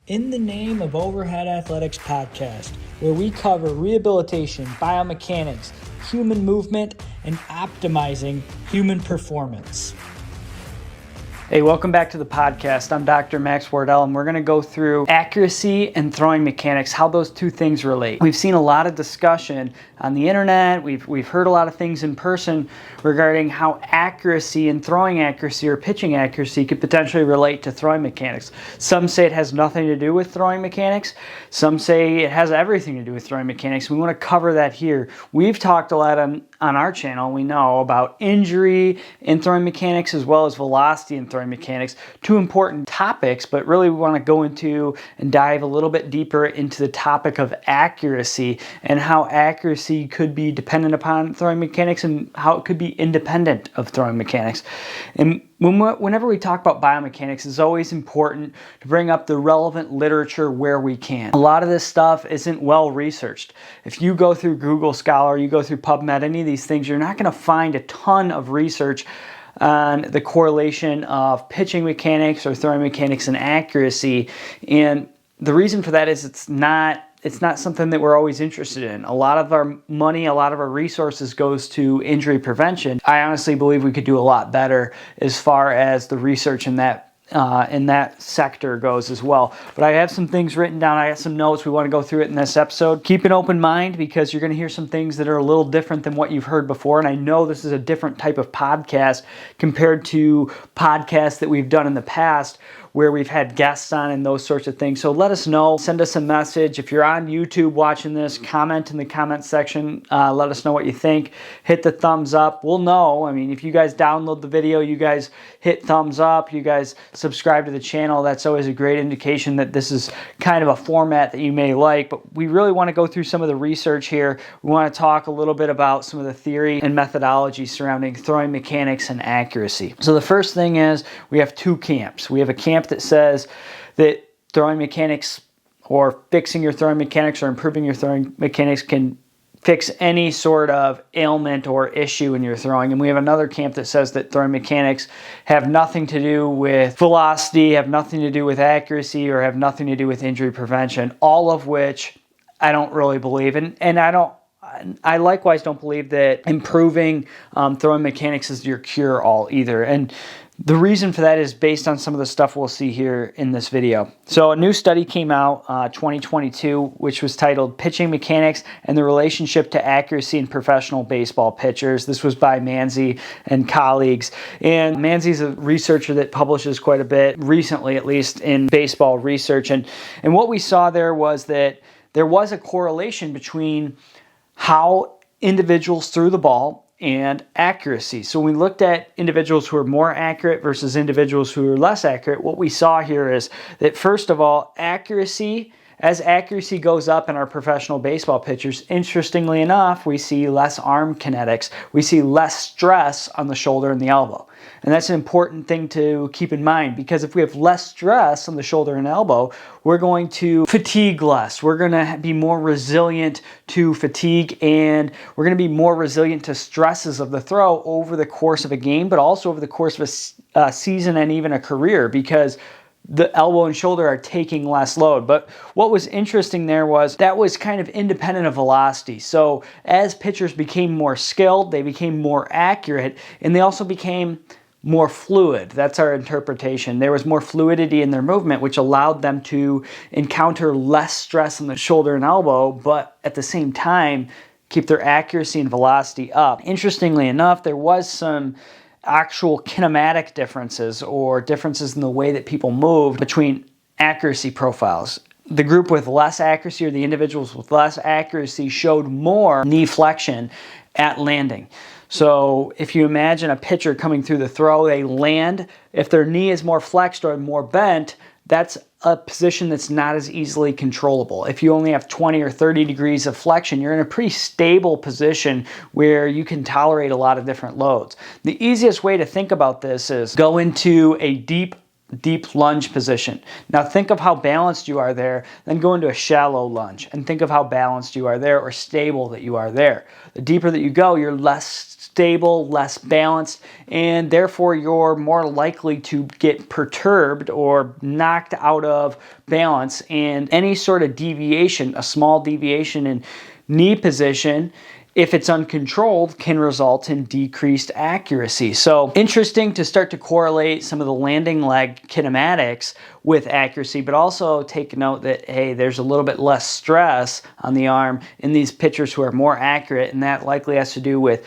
In the Name of Overhead Athletics podcast, where we cover rehabilitation, biomechanics, human movement, and optimizing human performance. Hey, welcome back to the podcast. I'm Dr. Max Wardell, and we're going to go through accuracy and throwing mechanics, how those two things relate. We've seen a lot of discussion on the internet. We've heard a lot of things in person regarding how accuracy and throwing accuracy or pitching accuracy could potentially relate to throwing mechanics. Some say it has nothing to do with throwing mechanics. Some say it has everything to do with throwing mechanics. We want to cover that here. We've talked a lot on our channel, we know about injury in throwing mechanics as well as velocity in throwing mechanics. Two important topics, but really we want to go into and dive a little bit deeper into the topic of accuracy and how accuracy could be dependent upon throwing mechanics and how it could be independent of throwing mechanics. And whenever we talk about biomechanics, it's always important to bring up the relevant literature where we can. A lot of this stuff isn't well researched. If you go through Google Scholar, you go through PubMed, any of these things, you're not going to find a ton of research on the correlation of pitching mechanics or throwing mechanics and accuracy. And the reason for that is it's not something that we're always interested in. A lot of our money, a lot of our resources goes to injury prevention. I honestly believe we could do a lot better as far as the research in that sector goes as well. But I have some things written down. I have some notes. We want to go through it in this episode. Keep an open mind because you're going to hear some things that are a little different than what you've heard before. And I know this is a different type of podcast compared to podcasts that we've done in the past where we've had guests on and those sorts of things. So let us know. Send us a message. If you're on YouTube watching this, comment in the comment section. Let us know what you think. Hit the thumbs up. We'll know. I mean, if you guys download the video, you guys hit thumbs up, you guys subscribe to the channel, that's always a great indication that this is kind of a format that you may like. But we really want to go through some of the research here. We want to talk a little bit about some of the theory and methodology surrounding throwing mechanics and accuracy. So the first thing is we have two camps. We have a camp that says that throwing mechanics or fixing your throwing mechanics or improving your throwing mechanics can fix any sort of ailment or issue in your throwing. And we have another camp that says that throwing mechanics have nothing to do with velocity, have nothing to do with accuracy, or have nothing to do with injury prevention, all of which I don't really believe. And I likewise don't believe that improving throwing mechanics is your cure-all either. And the reason for that is based on some of the stuff we'll see here in this video. So a new study came out 2022, which was titled Pitching Mechanics and the Relationship to Accuracy in Professional Baseball Pitchers. This was by Manzi and colleagues. And Manzi's a researcher that publishes quite a bit, recently at least, in baseball research. And what we saw there was that there was a correlation between how individuals threw the ball and accuracy. So when we looked at individuals who are more accurate versus individuals who are less accurate, what we saw here is that first of all, as accuracy goes up in our professional baseball pitchers, interestingly enough, we see less arm kinetics. We see less stress on the shoulder and the elbow. And that's an important thing to keep in mind because if we have less stress on the shoulder and elbow, we're going to fatigue less. We're going to be more resilient to fatigue and we're going to be more resilient to stresses of the throw over the course of a game, but also over the course of a season and even a career because the elbow and shoulder are taking less load. But what was interesting there was that was kind of independent of velocity. So as pitchers became more skilled, they became more accurate, and they also became more fluid. That's our interpretation. There was more fluidity in their movement, which allowed them to encounter less stress on the shoulder and elbow, but at the same time, keep their accuracy and velocity up. Interestingly enough, there was some actual kinematic differences or differences in the way that people move between accuracy profiles. The group with less accuracy or the individuals with less accuracy showed more knee flexion at landing. So if you imagine a pitcher coming through the throw, they land. If their knee is more flexed or more bent, that's a position that's not as easily controllable. If you only have 20 or 30 degrees of flexion, you're in a pretty stable position where you can tolerate a lot of different loads. The easiest way to think about this is go into a deep lunge position. Now think of how balanced you are there, then go into a shallow lunge and think of how balanced you are there or stable that you are there. The deeper that you go, you're less stable, less balanced, and therefore you're more likely to get perturbed or knocked out of balance. And any sort of deviation, a small deviation in knee position, if it's uncontrolled, can result in decreased accuracy. So interesting to start to correlate some of the landing leg kinematics with accuracy, but also take note that, hey, there's a little bit less stress on the arm in these pitchers who are more accurate, and that likely has to do with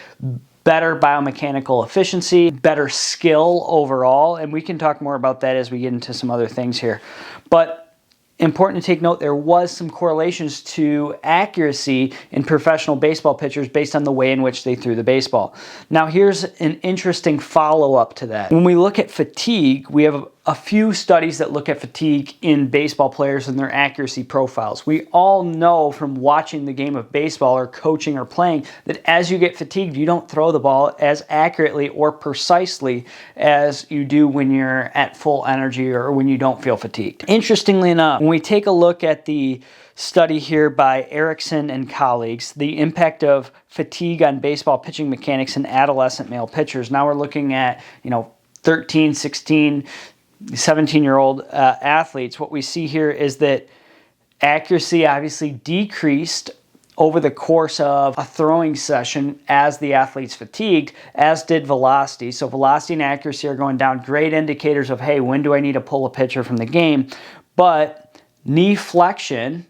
better biomechanical efficiency, better skill overall, and we can talk more about that as we get into some other things here. But important to take note, there was some correlations to accuracy in professional baseball pitchers based on the way in which they threw the baseball. Now here's an interesting follow-up to that. When we look at fatigue, we have a few studies that look at fatigue in baseball players and their accuracy profiles. We all know from watching the game of baseball or coaching or playing that as you get fatigued, you don't throw the ball as accurately or precisely as you do when you're at full energy or when you don't feel fatigued. Interestingly enough, when we take a look at the study here by Erickson and colleagues, the impact of fatigue on baseball pitching mechanics in adolescent male pitchers. Now we're looking at, 13, 16, 17-year-old athletes. What we see here is that accuracy obviously decreased over the course of a throwing session as the athletes fatigued, as did velocity. So velocity and accuracy are going down, great indicators of, hey, when do I need to pull a pitcher from the game? But knee flexion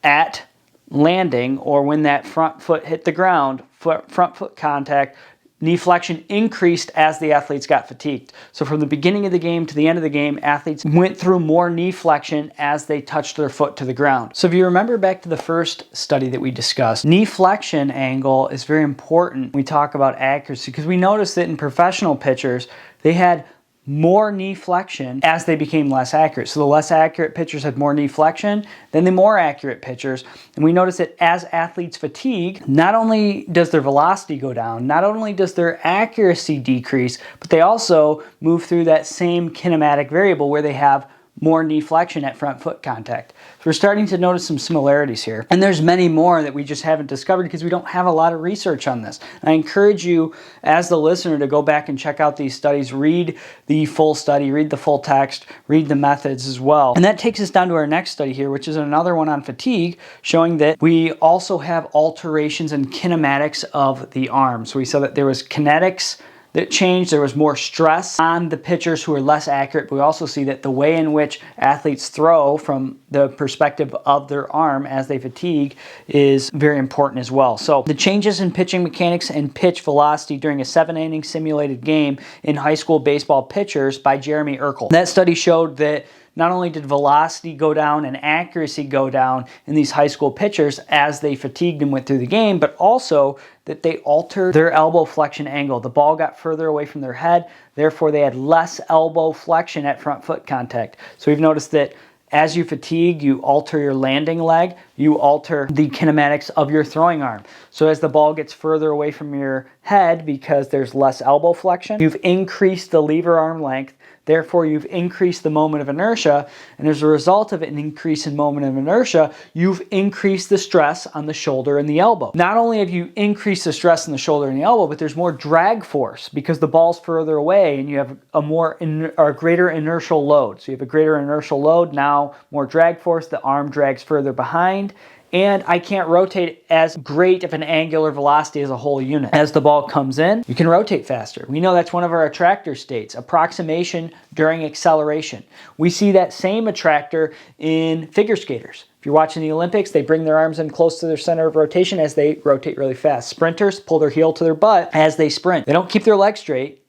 at landing, or when that front foot hit the ground, front foot contact, knee flexion increased as the athletes got fatigued. So from the beginning of the game to the end of the game, athletes went through more knee flexion as they touched their foot to the ground. So if you remember back to the first study that we discussed, knee flexion angle is very important when we talk about accuracy, because we noticed that in professional pitchers, they had more knee flexion as they became less accurate. So the less accurate pitchers had more knee flexion than the more accurate pitchers. And we notice that as athletes fatigue, not only does their velocity go down, not only does their accuracy decrease, but they also move through that same kinematic variable where they have more knee flexion at front foot contact. So we're starting to notice some similarities here. And there's many more that we just haven't discovered because we don't have a lot of research on this. I encourage you as the listener to go back and check out these studies, read the full study, read the full text, read the methods as well. And that takes us down to our next study here, which is another one on fatigue, showing that we also have alterations in kinematics of the arm. So we saw that there was kinetics that changed. There was more stress on the pitchers who are less accurate, but we also see that the way in which athletes throw from the perspective of their arm as they fatigue is very important as well. So the changes in pitching mechanics and pitch velocity during a 7-inning simulated game in high school baseball pitchers by Jeremy Urkel. That study showed that not only did velocity go down and accuracy go down in these high school pitchers as they fatigued and went through the game, but also that they altered their elbow flexion angle. The ball got further away from their head, therefore they had less elbow flexion at front foot contact. So we've noticed that as you fatigue, you alter your landing leg, you alter the kinematics of your throwing arm. So as the ball gets further away from your head because there's less elbow flexion, you've increased the lever arm length, therefore you've increased the moment of inertia, and as a result of an increase in moment of inertia, you've increased the stress on the shoulder and the elbow. Not only have you increased the stress on the shoulder and the elbow, but there's more drag force because the ball's further away and you have a greater inertial load. So you have a greater inertial load, now more drag force, the arm drags further behind, and I can't rotate as great of an angular velocity as a whole unit. As the ball comes in, you can rotate faster. We know that's one of our attractor states, approximation during acceleration. We see that same attractor in figure skaters. If you're watching the Olympics, they bring their arms in close to their center of rotation as they rotate really fast. Sprinters pull their heel to their butt as they sprint. They don't keep their legs straight,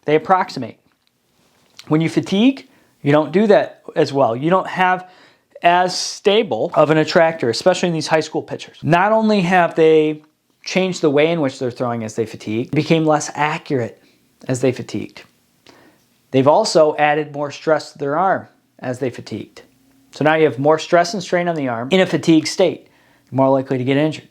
they approximate. When you fatigue, you don't do that as well. You don't have as stable of an attractor, especially in these high school pitchers. Not only have they changed the way in which they're throwing as they fatigue, became less accurate as they fatigued. They've also added more stress to their arm as they fatigued. So now you have more stress and strain on the arm in a fatigued state. You're more likely to get injured.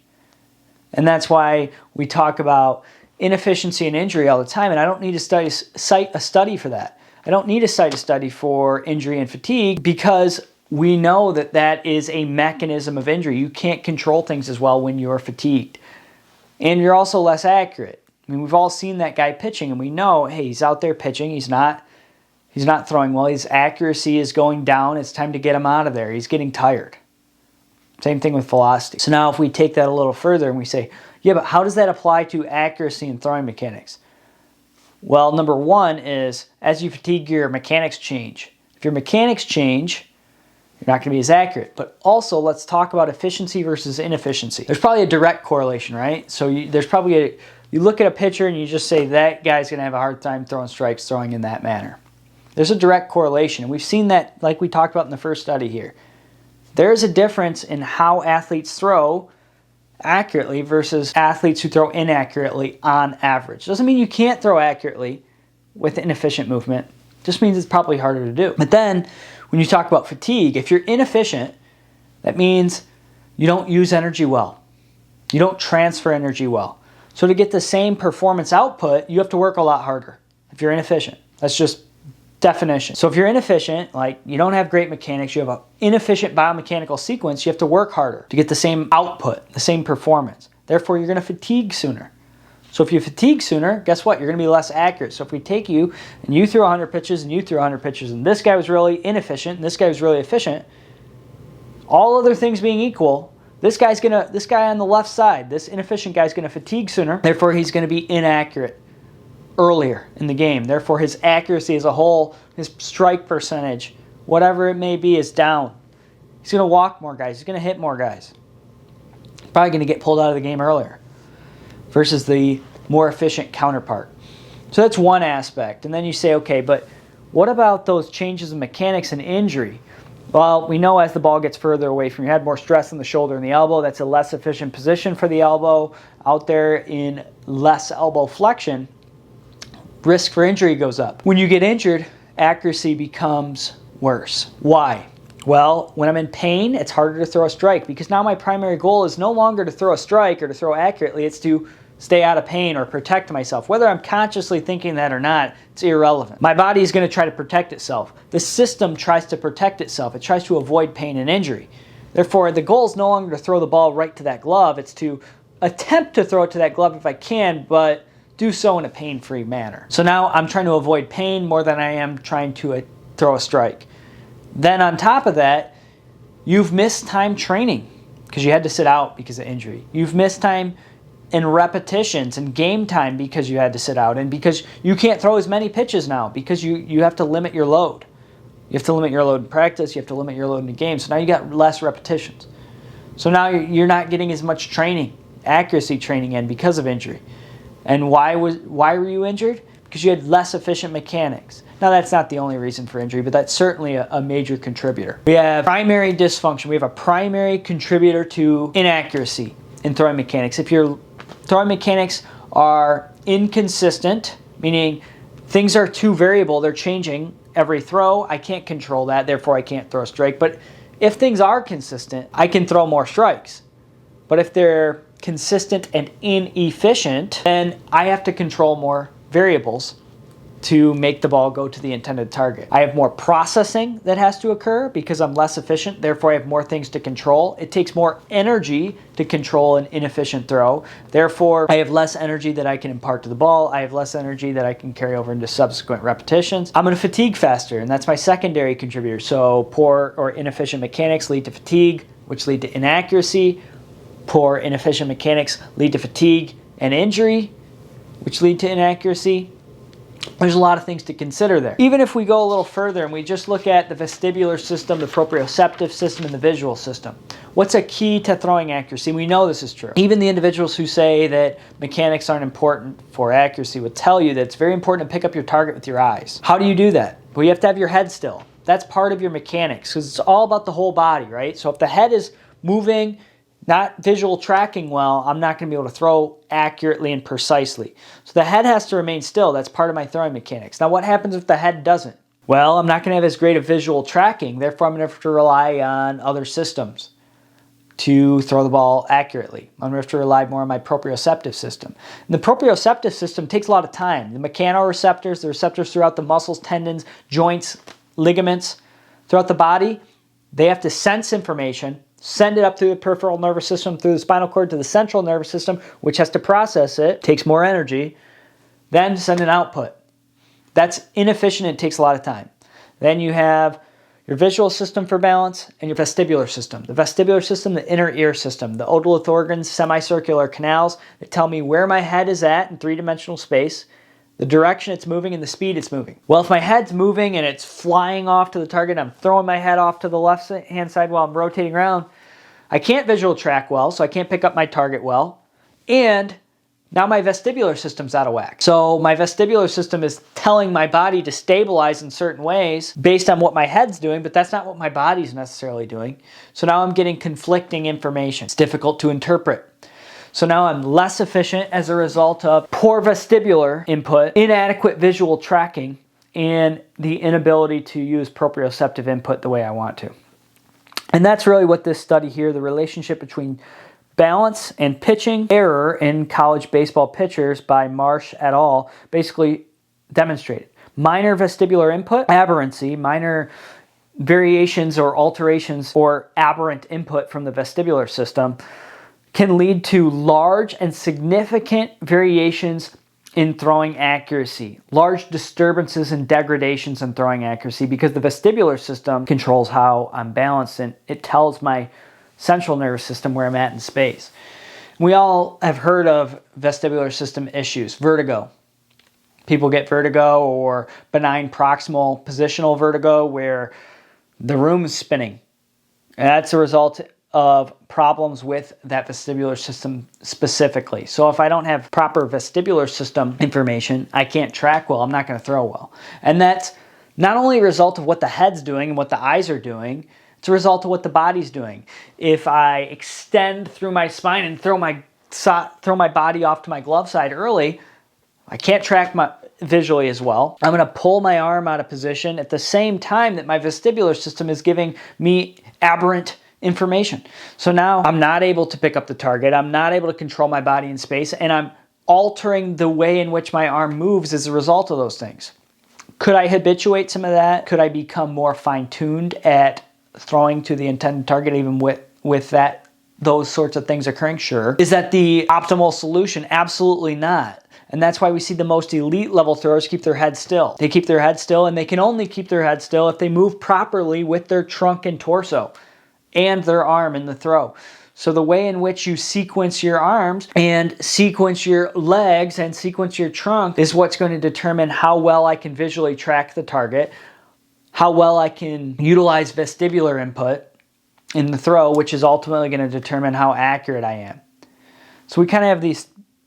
And that's why we talk about inefficiency and injury all the time, and I don't need to cite a study for that. I don't need to cite a study for injury and fatigue because we know that that is a mechanism of injury. You can't control things as well when you're fatigued. And you're also less accurate I mean, we've all seen that guy pitching, and we know, hey, he's out there pitching. He's not throwing well. His accuracy is going down. It's time to get him out of there. He's getting tired. Same thing with velocity. So now if we take that a little further and we say, yeah, but how does that apply to accuracy and throwing mechanics? Well, number one is as you fatigue, your mechanics change. If your mechanics change, you're not going to be as accurate. But also, let's talk about efficiency versus inefficiency. There's probably a direct correlation, right? So there's probably you look at a pitcher and you just say that guy's going to have a hard time throwing strikes, throwing in that manner. There's a direct correlation. And we've seen that like we talked about in the first study here. There's a difference in how athletes throw accurately versus athletes who throw inaccurately on average. Doesn't mean you can't throw accurately with inefficient movement. Just means it's probably harder to do. But then when you talk about fatigue, if you're inefficient, that means you don't use energy well. You don't transfer energy well. So to get the same performance output, you have to work a lot harder if you're inefficient. That's just definition. So if you're inefficient, like you don't have great mechanics, you have an inefficient biomechanical sequence, you have to work harder to get the same output, the same performance. Therefore, you're going to fatigue sooner. So if you fatigue sooner, guess what? You're going to be less accurate. So if we take you and you threw 100 pitches and you threw 100 pitches and this guy was really inefficient and this guy was really efficient, all other things being equal, this guy on the left side, this inefficient guy is going to fatigue sooner. Therefore, he's going to be inaccurate earlier in the game. Therefore, his accuracy as a whole, his strike percentage, whatever it may be, is down. He's going to walk more guys. He's going to hit more guys. Probably going to get pulled out of the game earlier versus the more efficient counterpart. So that's one aspect. And then you say, okay, but what about those changes in mechanics and injury? Well, we know as the ball gets further away from your head, more stress on the shoulder and the elbow. That's a less efficient position for the elbow. Out there in less elbow flexion, risk for injury goes up. When you get injured, accuracy becomes worse. Why? Well, when I'm in pain, it's harder to throw a strike because now my primary goal is no longer to throw a strike or to throw accurately. It's to stay out of pain or protect myself. Whether I'm consciously thinking that or not, it's irrelevant. My body is going to try to protect itself. The system tries to protect itself. It tries to avoid pain and injury. Therefore, the goal is no longer to throw the ball right to that glove. It's to attempt to throw it to that glove if I can, but do so in a pain-free manner. So now I'm trying to avoid pain more than I am trying to throw a strike. Then on top of that, you've missed time training because you had to sit out because of injury. You've missed time in repetitions and game time because you had to sit out and because you can't throw as many pitches now because you have to limit your load. You have to limit your load in practice. You have to limit your load in the game. So now you got less repetitions. So now you're not getting as much training, accuracy training in because of injury. And why were you injured? Because you had less efficient mechanics. Now that's not the only reason for injury, but that's certainly a major contributor. We have primary dysfunction. We have a primary contributor to inaccuracy in throwing mechanics. If your throwing mechanics are inconsistent, meaning things are too variable, they're changing every throw, I can't control that, therefore I can't throw a strike. But if things are consistent, I can throw more strikes. But if they're consistent and inefficient, then I have to control more variables to make the ball go to the intended target. I have more processing that has to occur because I'm less efficient, therefore I have more things to control. It takes more energy to control an inefficient throw, therefore I have less energy that I can impart to the ball. I have less energy that I can carry over into subsequent repetitions. I'm going to fatigue faster, and that's my secondary contributor. So poor or inefficient mechanics lead to fatigue, which lead to inaccuracy. Poor, inefficient mechanics lead to fatigue and injury, which lead to inaccuracy. There's a lot of things to consider there. Even if we go a little further and we just look at the vestibular system, the proprioceptive system, and the visual system, what's a key to throwing accuracy? We know this is true. Even the individuals who say that mechanics aren't important for accuracy would tell you that it's very important to pick up your target with your eyes. How do you do that? Well, you have to have your head still. That's part of your mechanics because it's all about the whole body, right? So if the head is moving, not visual tracking well, I'm not going to be able to throw accurately and precisely. So the head has to remain still. That's part of my throwing mechanics. Now what happens if the head doesn't? Well, I'm not going to have as great a visual tracking. Therefore, I'm going to have to rely on other systems to throw the ball accurately. I'm going to have to rely more on my proprioceptive system. And the proprioceptive system takes a lot of time. The mechanoreceptors, the receptors throughout the muscles, tendons, joints, ligaments, throughout the body, they have to sense information. send it up through the peripheral nervous system, through the spinal cord to the central nervous system, which has to process it, takes more energy, then send an output. That's inefficient. It takes a lot of time. Then you have your visual system for balance and your vestibular system. The vestibular system, the inner ear system, the otolith organs, semicircular canals that tell me where my head is at in three-dimensional space, the direction it's moving, and the speed it's moving. Well, if my head's moving and it's flying off to the target, I'm throwing my head off to the left-hand side while I'm rotating around, I can't visual track well, so I can't pick up my target well, and now my vestibular system's out of whack. So my vestibular system is telling my body to stabilize in certain ways based on what my head's doing, but that's not what my body's necessarily doing. So now I'm getting conflicting information. It's difficult to interpret. So now I'm less efficient as a result of poor vestibular input, inadequate visual tracking, and the inability to use proprioceptive input the way I want to. And that's really what this study here, the relationship between balance and pitching error in college baseball pitchers by Marsh et al. Basically demonstrated. Minor vestibular input, aberrancy, minor variations or alterations or aberrant input from the vestibular system can lead to large and significant variations in throwing accuracy, large disturbances and degradations in throwing accuracy, because the vestibular system controls how I'm balanced and it tells my central nervous system where I'm at in space. We all have heard of vestibular system issues, vertigo. People get vertigo, or benign proximal positional vertigo where the room is spinning. And that's a result of problems with that vestibular system specifically. So if I don't have proper vestibular system information, I can't track well, I'm not going to throw well. And that's not only a result of what the head's doing and what the eyes are doing, it's a result of what the body's doing. If I extend through my spine and throw my body off to my glove side early, I can't track visually as well. I'm going to pull my arm out of position at the same time that my vestibular system is giving me aberrant information. So now I'm not able to pick up the target. I'm not able to control my body in space, and I'm altering the way in which my arm moves as a result of those things. Could I habituate some of that? Could I become more fine-tuned at throwing to the intended target even with those sorts of things occurring? Sure. Is that the optimal solution? Absolutely not. And that's why we see the most elite level throwers keep their head still. They keep their head still, and they can only keep their head still if they move properly with their trunk and torso and their arm in the throw. So the way in which you sequence your arms and sequence your legs and sequence your trunk is what's going to determine how well I can visually track the target, how well I can utilize vestibular input in the throw, which is ultimately going to determine how accurate I am. So we kind of have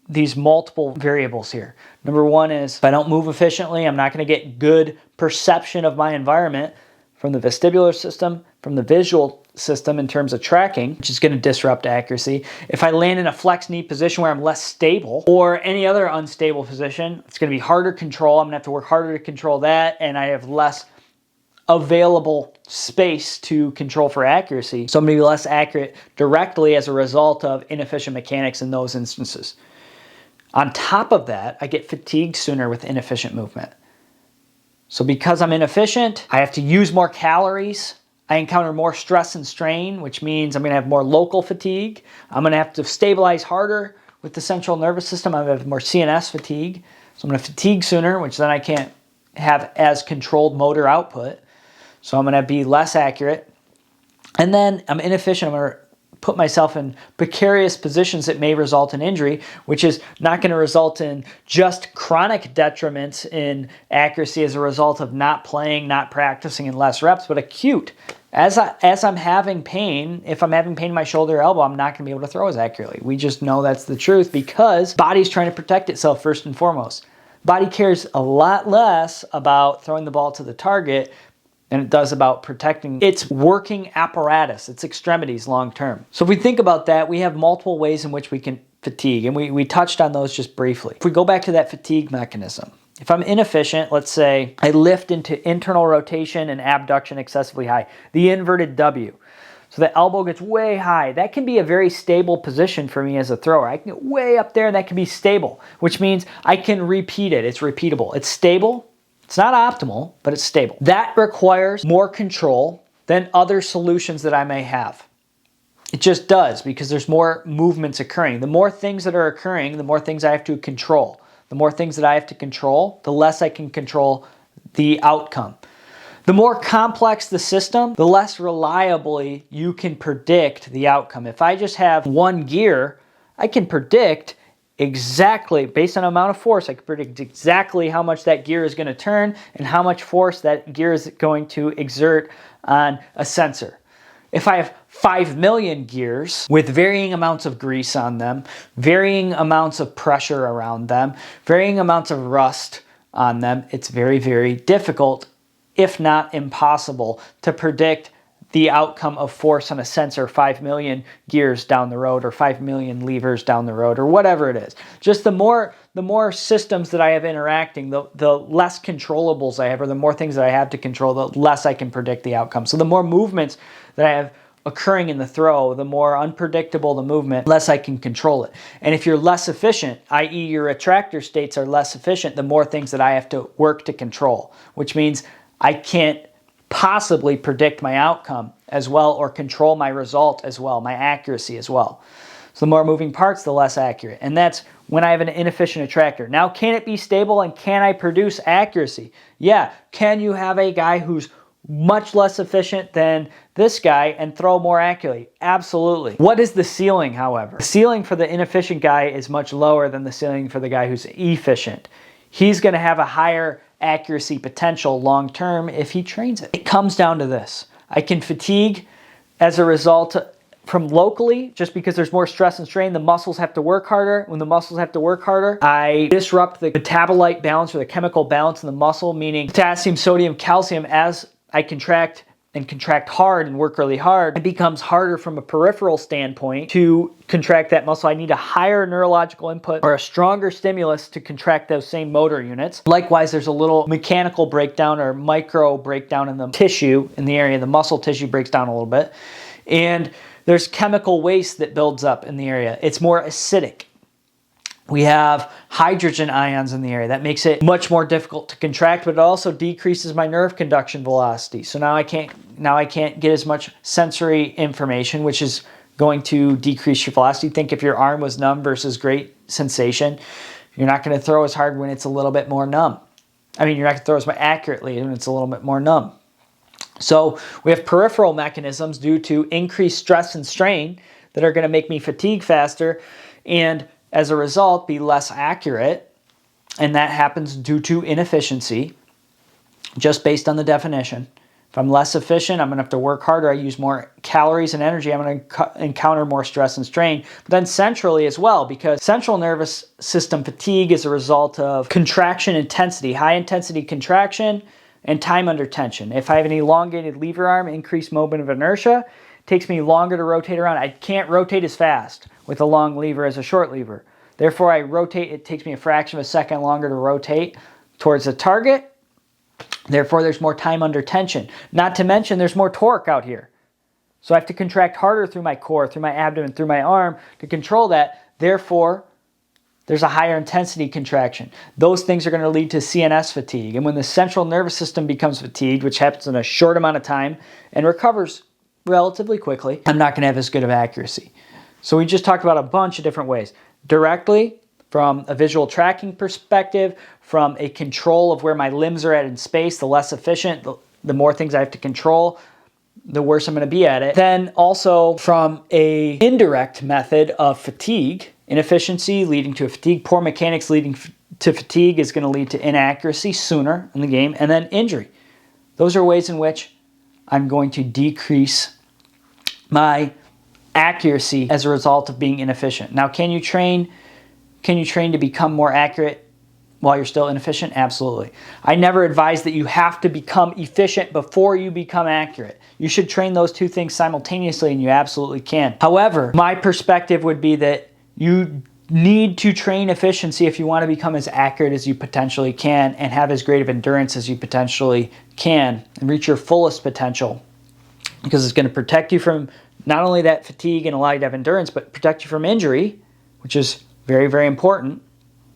these multiple variables here. Number one is, if I don't move efficiently, I'm not going to get good perception of my environment from the vestibular system, from the visual system in terms of tracking, which is going to disrupt accuracy. If I land in a flex knee position where I'm less stable, or any other unstable position, it's going to be harder to control. I'm going to have to work harder to control that, and I have less available space to control for accuracy. So I'm going to be less accurate directly as a result of inefficient mechanics in those instances. On top of that, I get fatigued sooner with inefficient movement. So because I'm inefficient, I have to use more calories. I encounter more stress and strain, which means I'm going to have more local fatigue. I'm going to have to stabilize harder with the central nervous system. I'm going to have more CNS fatigue. So I'm going to fatigue sooner, which then I can't have as controlled motor output. So I'm going to be less accurate. And then I'm inefficient. I'm going to put myself in precarious positions that may result in injury, which is not going to result in just chronic detriments in accuracy as a result of not playing, not practicing, and less reps, but acute. As I'm having pain, if I'm having pain in my shoulder or elbow, I'm not going to be able to throw as accurately. We just know that's the truth because body's trying to protect itself first and foremost. Body cares a lot less about throwing the ball to the target than it does about protecting its working apparatus, its extremities long term. So if we think about that, we have multiple ways in which we can fatigue, and we touched on those just briefly. If we go back to that fatigue mechanism, if I'm inefficient, let's say I lift into internal rotation and abduction excessively high, the inverted W. So the elbow gets way high. That can be a very stable position for me as a thrower. I can get way up there and that can be stable, which means I can repeat it. It's repeatable. It's stable. It's not optimal, but it's stable. That requires more control than other solutions that I may have. It just does, because there's more movements occurring. The more things that are occurring, the more things I have to control. The more things that I have to control, the less I can control the outcome. The more complex the system, the less reliably you can predict the outcome. If I just have one gear, I can predict exactly, based on amount of force, I can predict exactly how much that gear is going to turn and how much force that gear is going to exert on a sensor. If I have 5 million gears with varying amounts of grease on them, varying amounts of pressure around them, varying amounts of rust on them, it's very, very difficult, if not impossible, to predict the outcome of force on a sensor 5 million gears down the road, or 5 million levers down the road, or whatever it is. Just the more systems that I have interacting, the less controllables I have, or the more things that I have to control, the less I can predict the outcome. So the more movements that I have occurring in the throw, the more unpredictable the movement, less I can control it. And if you're less efficient, i.e. your attractor states are less efficient, the more things that I have to work to control, which means I can't possibly predict my outcome as well, or control my result as well, my accuracy as well. So the more moving parts, the less accurate. And that's when I have an inefficient attractor. Now, can it be stable, and can I produce accuracy? Yeah. Can you have a guy who's much less efficient than this guy and throw more accurately? Absolutely. What is the ceiling, however? The ceiling for the inefficient guy is much lower than the ceiling for the guy who's efficient. He's going to have a higher accuracy potential long term if he trains it. It comes down to this. I can fatigue as a result from locally, just because there's more stress and strain. The muscles have to work harder. When the muscles have to work harder, I disrupt the metabolite balance, or the chemical balance in the muscle, meaning potassium, sodium, calcium. As I contract hard and work really hard, it becomes harder from a peripheral standpoint to contract that muscle. I need a higher neurological input, or a stronger stimulus, to contract those same motor units. Likewise, there's a little mechanical breakdown, or micro breakdown in the tissue, in the area. The muscle tissue breaks down a little bit. And there's chemical waste that builds up in the area. It's more acidic. We have hydrogen ions in the area. That makes it much more difficult to contract, but it also decreases my nerve conduction velocity. So now I can't get as much sensory information, which is going to decrease your velocity. Think if your arm was numb versus great sensation, you're not going to throw as hard when it's a little bit more numb. I mean, you're not going to throw as much accurately when it's a little bit more numb. So we have peripheral mechanisms due to increased stress and strain that are going to make me fatigue faster, and as a result, be less accurate. And that happens due to inefficiency, just based on the definition. If I'm less efficient, I'm going to have to work harder. I use more calories and energy. I'm going to encounter more stress and strain. But then centrally as well, because central nervous system fatigue is a result of contraction intensity, high intensity contraction, and time under tension. If I have an elongated lever arm, increased moment of inertia, it takes me longer to rotate around. I can't rotate as fast with a long lever as a short lever. Therefore, I rotate, it takes me a fraction of a second longer to rotate towards the target. Therefore, there's more time under tension. Not to mention, there's more torque out here. So I have to contract harder through my core, through my abdomen, through my arm to control that. Therefore, there's a higher intensity contraction. Those things are going to lead to CNS fatigue. And when the central nervous system becomes fatigued, which happens in a short amount of time and recovers relatively quickly, I'm not going to have as good of accuracy. So we just talked about a bunch of different ways. Directly, from a visual tracking perspective, from a control of where my limbs are at in space, the less efficient, the more things I have to control, the worse I'm going to be at it. Then also from a indirect method of fatigue, inefficiency leading to a fatigue, poor mechanics leading to fatigue is going to lead to inaccuracy sooner in the game, and then injury. Those are ways in which I'm going to decrease my accuracy as a result of being inefficient. Now, can you train to become more accurate while you're still inefficient? Absolutely. I never advise that you have to become efficient before you become accurate. You should train those two things simultaneously, and you absolutely can. However, my perspective would be that you need to train efficiency if you want to become as accurate as you potentially can and have as great of endurance as you potentially can and reach your fullest potential, because it's going to protect you from not only that fatigue and allow you to have endurance, but protect you from injury, which is very, very important,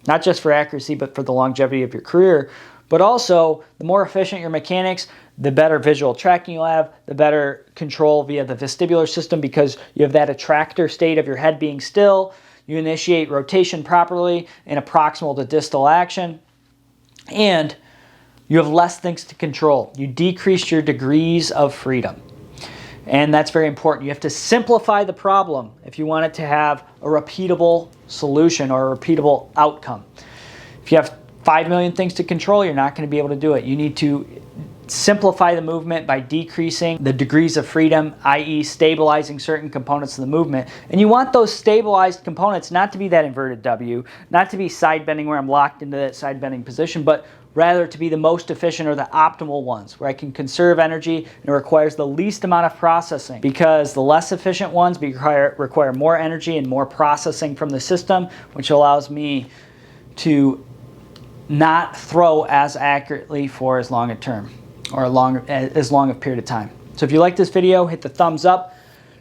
not just for accuracy, but for the longevity of your career. But also, the more efficient your mechanics, the better visual tracking you'll have, the better control via the vestibular system because you have that attractor state of your head being still. You initiate rotation properly in a proximal to distal action, and you have less things to control. You decrease your degrees of freedom. And that's very important. You have to simplify the problem if you want it to have a repeatable solution or a repeatable outcome. If you have 5 million things to control, you're not going to be able to do it. You need to simplify the movement by decreasing the degrees of freedom, i.e. stabilizing certain components of the movement. And you want those stabilized components not to be that inverted W, not to be side bending where I'm locked into that side bending position, but rather to be the most efficient or the optimal ones where I can conserve energy and it requires the least amount of processing, because the less efficient ones require more energy and more processing from the system, which allows me to not throw as accurately for as long a term or as long a period of time. So if you like this video, hit the thumbs up.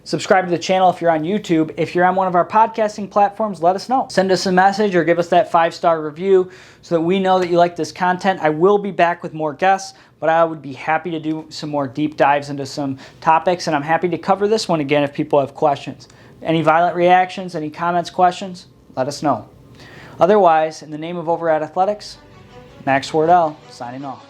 Subscribe to the channel if you're on YouTube. If you're on one of our podcasting platforms, let us know. Send us a message or give us that 5-star review so that we know that you like this content. I will be back with more guests, but I would be happy to do some more deep dives into some topics, and I'm happy to cover this one again if people have questions. Any violent reactions, any comments, questions, let us know. Otherwise, in the name of Overhead Athletics, Max Wardell signing off.